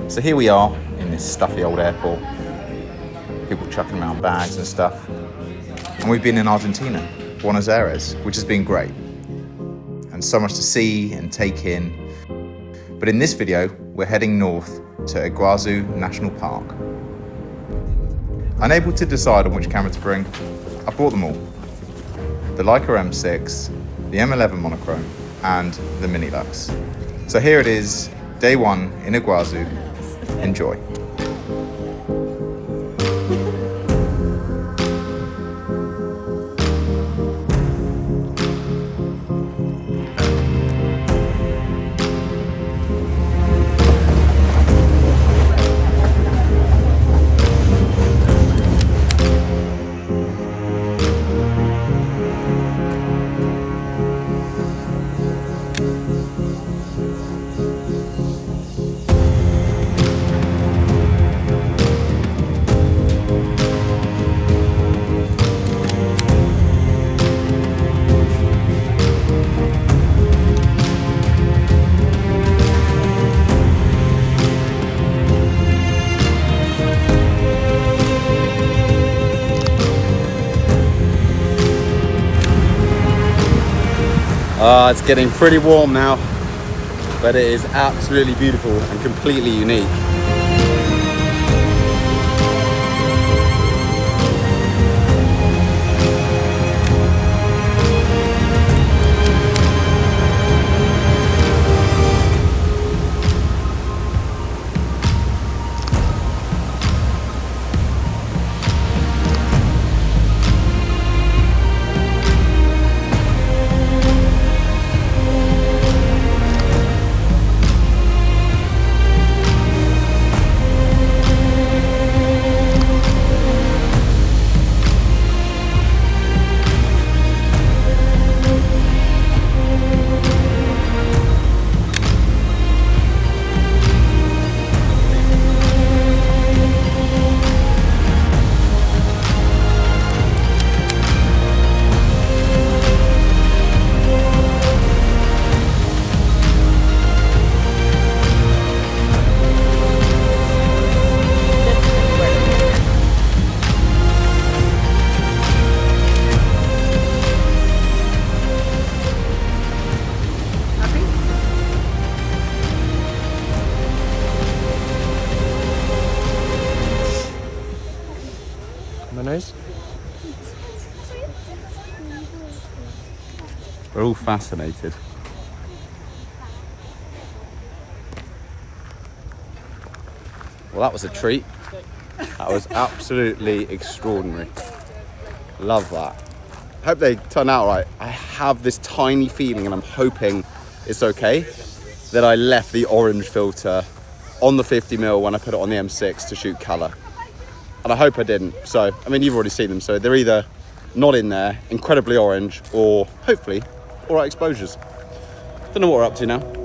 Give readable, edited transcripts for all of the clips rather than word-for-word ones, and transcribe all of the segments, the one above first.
So here we are in this stuffy old airport, people chucking around bags and stuff. And we've been in Argentina, Buenos Aires, which has been great. And so much to see and take in. But in this video, we're heading north to Iguazu National Park. Unable to decide on which camera to bring, I brought them all. The Leica M6, the M11 Monochrom, and the Minilux. So here it is, day one in Iguazu. Enjoy. It's getting pretty warm now, but it is absolutely beautiful and completely unique. We're all fascinated. Well, that was a treat. That was absolutely extraordinary. Love that. Hope they turn out right. I have this tiny feeling, and I'm hoping it's okay, that I left the orange filter on the 50mm when I put it on the M6 to shoot colour. And I hope I didn't. So, I mean, you've already seen them, so they're either not in there, incredibly orange, or hopefully all right exposures. Don't know what we're up to now.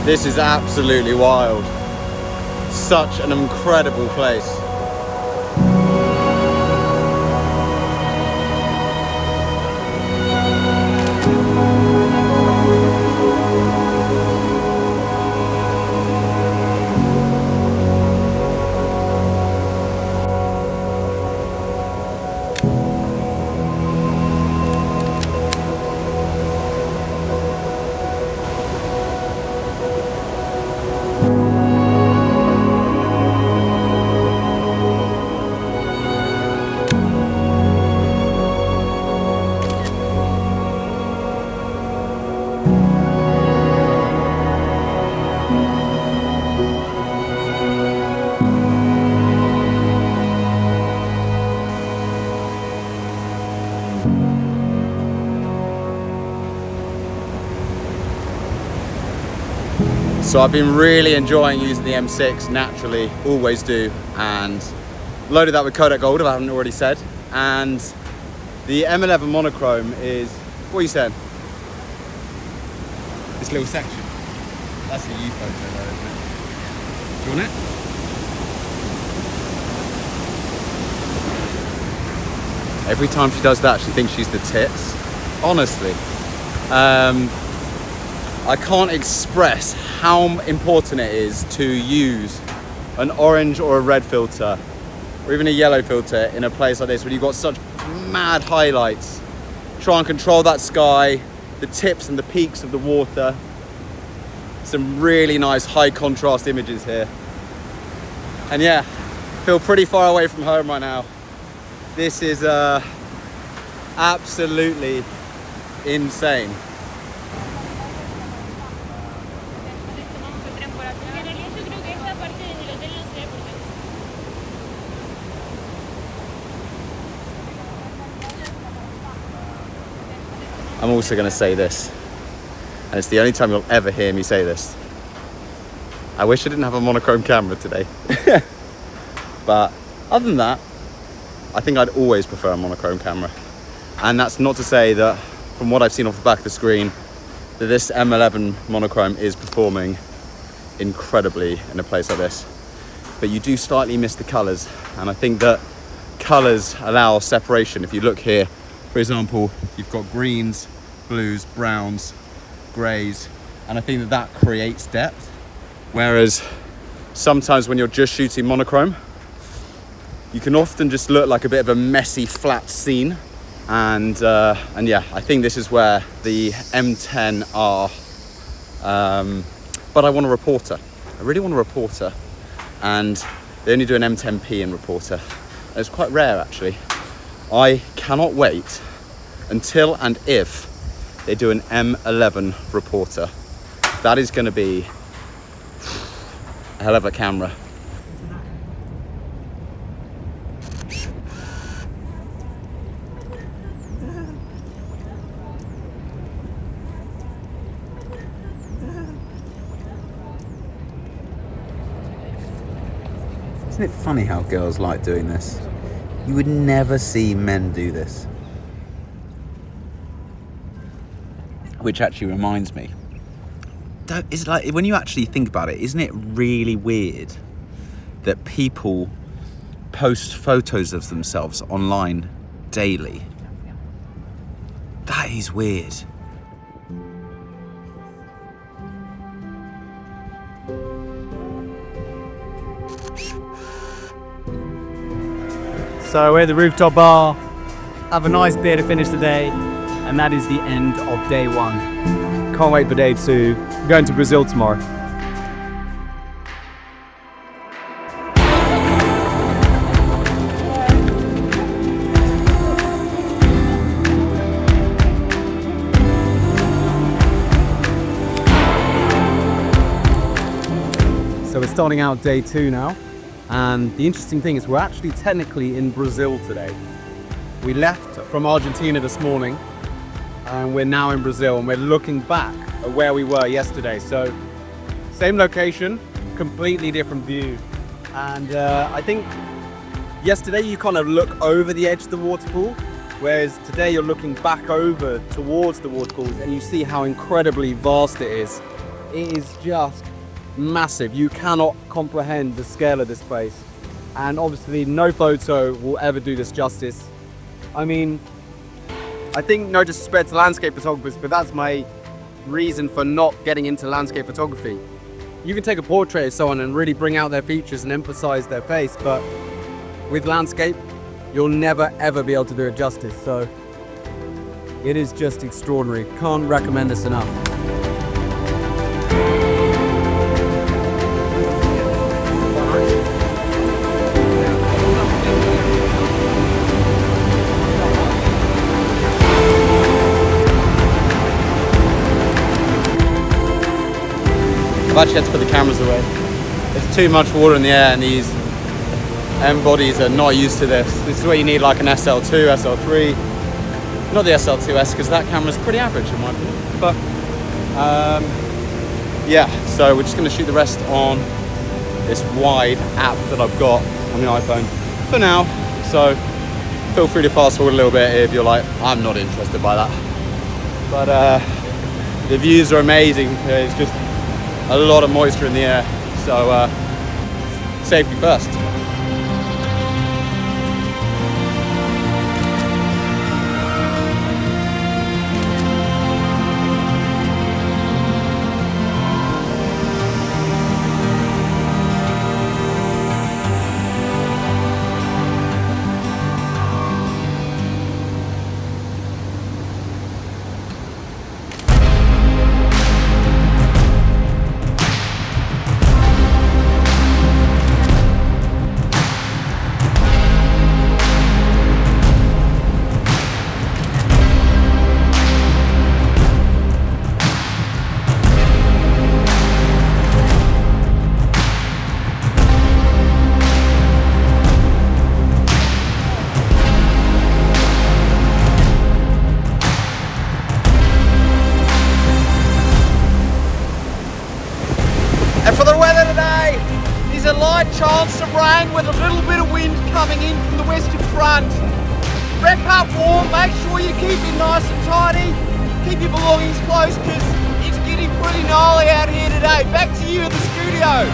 This is absolutely wild. Such an incredible place. So I've been really enjoying using the M6 naturally, always do, and loaded that with Kodak Gold if I haven't already said. And the M11 Monochrom is, what are you saying? This little section. That's a U photo though, isn't it? Do you want it? Every time she does that, she thinks she's the tits. Honestly. I can't express how important it is to use an orange or a red filter or even a yellow filter in a place like this where you've got such mad highlights. Try and control that sky, the tips and the peaks of the water. Some really nice high contrast images here. And yeah, feel pretty far away from home right now. This is absolutely insane. I'm also going to say this, and it's the only time you'll ever hear me say this. I wish I didn't have a monochrome camera today. But other than that, I think I'd always prefer a monochrome camera. And that's not to say that, from what I've seen off the back of the screen, that this M11 Monochrom is performing incredibly in a place like this. But you do slightly miss the colours, and I think that colours allow separation. If you look here, for example, you've got greens, blues, browns, greys, and I think that that creates depth. Whereas sometimes when you're just shooting monochrome, you can often just look like a bit of a messy, flat scene. And yeah, I think this is where the M10 are. But I want a reporter. I really want a reporter, and they only do an M10P in reporter. And it's quite rare, actually. I cannot wait until and if they do an M11 reporter. That is going to be a hell of a camera. Isn't it funny how girls like doing this? You would never see men do this. Which actually reminds me, it's like, when you actually think about it, isn't it really weird that people post photos of themselves online daily? That is weird. So we're at the rooftop bar, have a nice beer to finish the day, and that is the end of day one. Can't wait for day two. We're going to Brazil tomorrow. So we're starting out day two now. And the interesting thing is we're actually technically in Brazil today. We left from Argentina this morning and we're now in Brazil, and we're looking back at where we were yesterday. So same location, completely different view. And I think yesterday you kind of look over the edge of the waterfall, whereas today you're looking back over towards the waterfalls and you see how incredibly vast it is. It is just massive. You cannot comprehend the scale of this place. And obviously no photo will ever do this justice. I mean, I think no disrespect to landscape photographers, but that's my reason for not getting into landscape photography. You can take a portrait of someone and really bring out their features and emphasize their face, but with landscape, you'll never ever be able to do it justice. So it is just extraordinary. Can't recommend this enough. I've actually had to put the cameras away. There's too much water in the air and these M bodies are not used to this. This is where you need like an SL2, SL3. Not the SL2S because that camera's pretty average in my opinion. But yeah, so we're just going to shoot the rest on this wide app that I've got on the iPhone for now. So feel free to fast forward a little bit if you're like, I'm not interested by that. But the views are amazing. It's just a lot of moisture in the air, so safety first. And for the weather today, there's a light chance of rain with a little bit of wind coming in from the western front. Wrap up warm, make sure you keep it nice and tidy, keep your belongings close because it's getting pretty gnarly out here today. Back to you in the studio.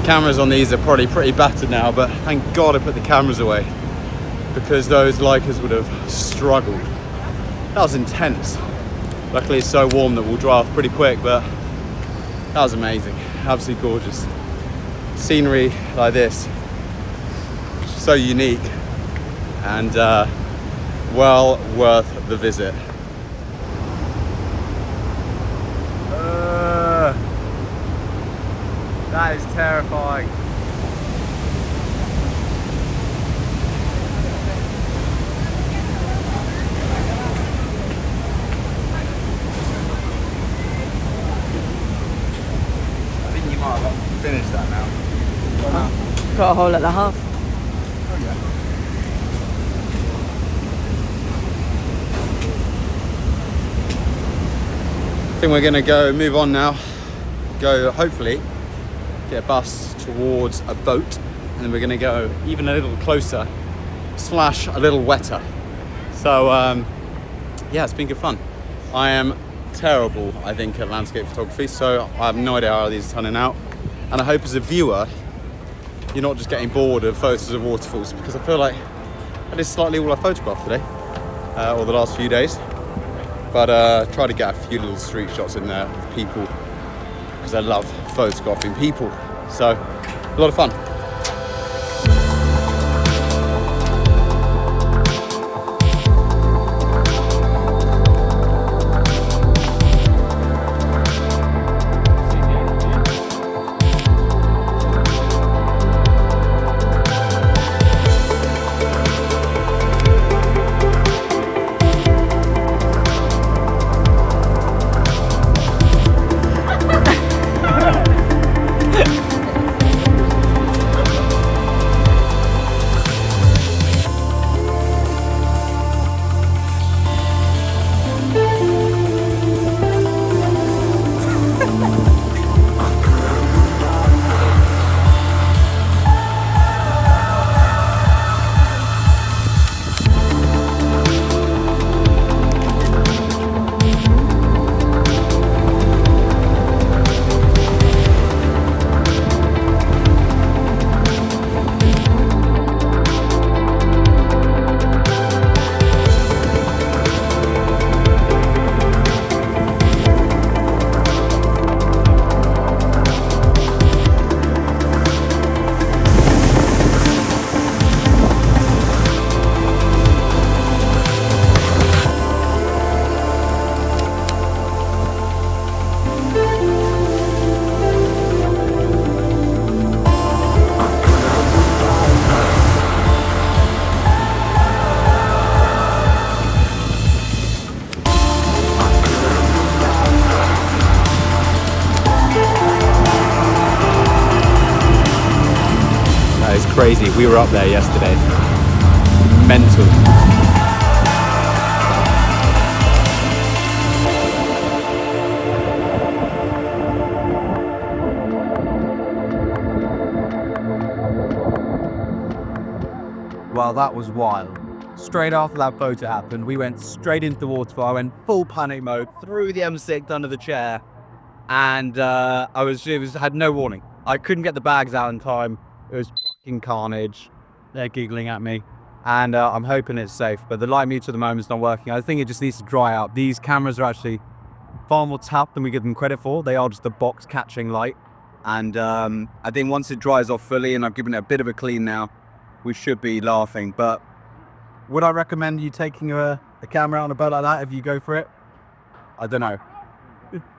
Cameras on these are probably pretty battered now, but thank God I put the cameras away because those Leicas would have struggled. That was intense. Luckily it's so warm that we'll dry off pretty quick, but that was amazing. Absolutely gorgeous. Scenery like this, so unique and well worth the visit. That is terrifying. I think you might have finished that now. Got a hole at the half. I think we're gonna go move on now. Go hopefully get a bus towards a boat, and then we're gonna go even a little closer / a little wetter. So yeah, it's been good fun. I am terrible, I think, at landscape photography, so I have no idea how these are turning out. And I hope as a viewer, you're not just getting bored of photos of waterfalls, because I feel like that is slightly all I photographed today, or the last few days. But try to get a few little street shots in there of people, because I love photographing people. So, a lot of fun. crazy. We were up there yesterday. Mental. Well, that was wild. Straight after that photo happened, we went straight into the waterfall. I went full panic mode, threw the M6 under the chair, and had no warning. I couldn't get the bags out in time. It was fucking carnage. They're giggling at me, and I'm hoping it's safe. But the light meter at the moment is not working. I think it just needs to dry out. These cameras are actually far more tapped than we give them credit for. They are just a box catching light, and I think once it dries off fully, and I've given it a bit of a clean now, we should be laughing. But would I recommend you taking a camera out on a boat like that if you go for it? I don't know.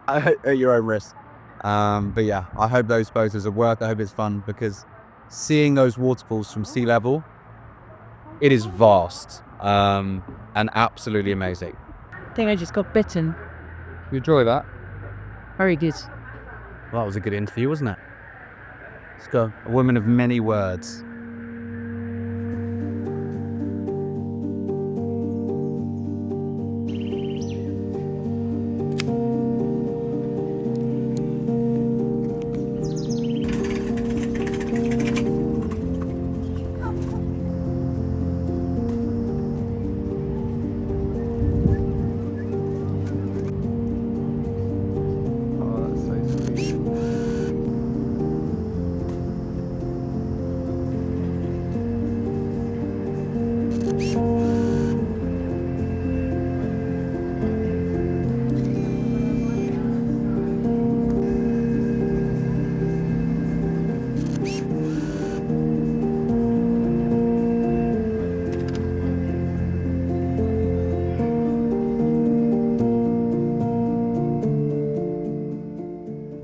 At your own risk. But yeah, I hope those photos are worth it. I hope it's fun, because seeing those waterfalls from sea level, it is vast and absolutely amazing. I think I just got bitten. You enjoy that? Very good. Well, that was a good interview, wasn't it? Let's go. A woman of many words.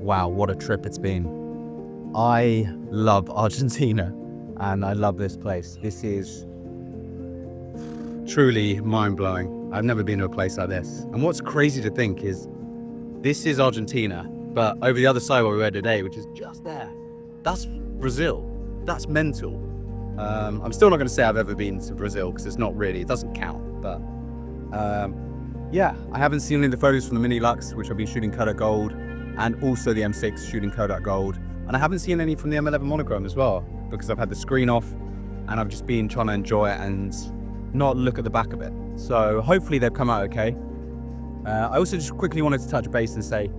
Wow, what a trip it's been. I love Argentina and I love this place. This is truly mind-blowing. I've never been to a place like this. And what's crazy to think is this is Argentina, but over the other side where we were today, which is just there, that's Brazil. That's mental. I'm still not going to say I've ever been to Brazil because it's not really, it doesn't count. But yeah, I haven't seen any of the photos from the Minilux, which I've been shooting Kodak Gold, and also the M6 shooting Kodak Gold. And I haven't seen any from the M11 Monochrom as well, because I've had the screen off and I've just been trying to enjoy it and not look at the back of it. So hopefully they've come out okay. I also just quickly wanted to touch base and say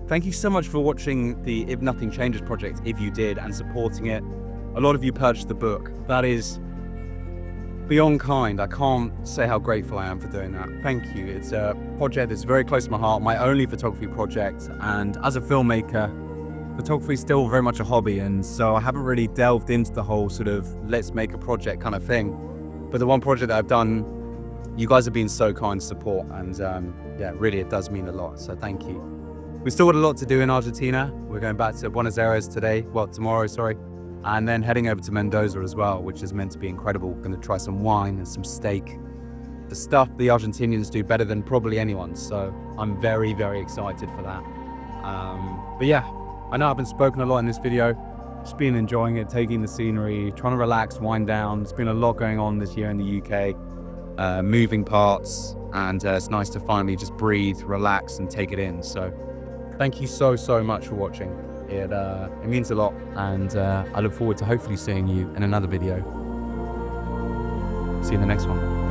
thank you so much for watching the If Nothing Changes project, if you did, and supporting it. A lot of you purchased the book. That is beyond kind. I can't say how grateful I am for doing that. Thank you. It's a project that's very close to my heart, my only photography project, and as a filmmaker, photography is still very much a hobby, and so I haven't really delved into the whole sort of let's make a project kind of thing. But the one project that I've done, you guys have been so kind to support, and yeah, really it does mean a lot, so thank you. We've still got a lot to do in Argentina. We're going back to Buenos Aires tomorrow, sorry. And then heading over to Mendoza as well, which is meant to be incredible. We're going to try some wine and some steak. The stuff the Argentinians do better than probably anyone. So I'm very, very excited for that. But yeah, I know I've been spoken a lot in this video. Just been enjoying it, taking the scenery, trying to relax, wind down. There's been a lot going on this year in the UK, moving parts. And it's nice to finally just breathe, relax and take it in. So thank you so, so much for watching. It means a lot, and I look forward to hopefully seeing you in another video. See you in the next one.